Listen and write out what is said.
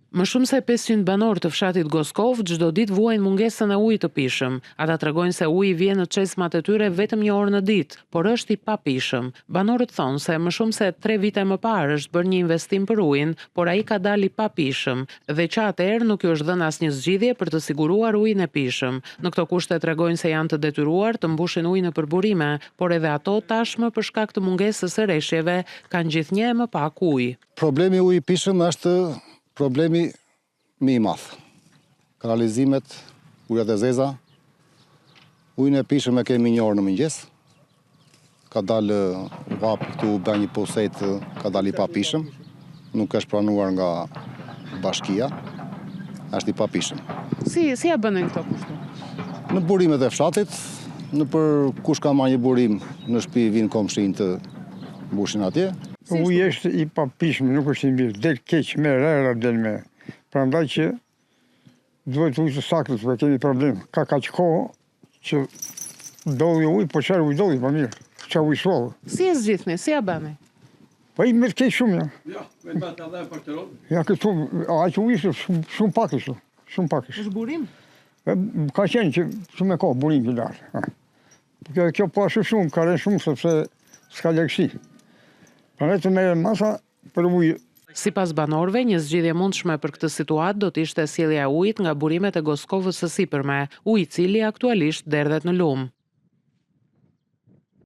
Më shumë se 500 banorë të fshatit Goskov çdo ditë vuajnë mungesën e ujit të pishëm. Ata tregojnë se uji vjen në çesmat e tyre vetëm një orë në ditë, por është i papishëm. Banorët thonë se më shumë se 3 vite më parë është bërë një investim për ujin, por ai ka dalë i papishëm dhe që atëherë nuk i është dhënë asnjë zgjidhje për të siguruar ujin e pishëm. Në këto kushte tregojnë se janë të detyruar të mbushin ujin në përburime, por edhe ato tashmë për shkak të mungesës së rreshjeve kanë gjithnjë më pak ujë. Problemi ujit i pishëm është problemi më i madh. Kanalizimet, ujat e zeza, ujin e pishëm e kemi një orë në mëngjes. Ka dalë vap këtu bë një poset, ka dalë i papishëm. Nuk është pranuar nga bashkia. Është i papishëm. Si ja bënin këto kushte? Në burimet e fshatit, në për kush ka marrë një burim në shtëpi vinë komshin të mbushin atje. Uji është i papishëm, nuk është i mirë, del keq me rera del me. Prandaj që duhet ujë të saktës, për kemi problem. Ka kaq kohë që dolli ujë, po çfarë ujë dolli, po mirë. Çfarë ujë shoh. Si e zgjidhni, si ja bëni? Po i më keq shumë ja. Ja, vetëm ata dhe partneron. Ja këtu, aq ujë është shumë pak kështu, shumë pak kështu. Është burim? Ka qenë që shumë e ka burim të lartë. Kjo po ashtu shumë, ka rënë shumë sepse s'ka lekësi. Prandaj të merren masa për ujë. Sipas banorëve, një zgjidhje e mundshme për këtë situatë do të ishte sjellja e ujit nga burimet e Goskovës së sipërme, uji i cili aktualisht derdhet në lum.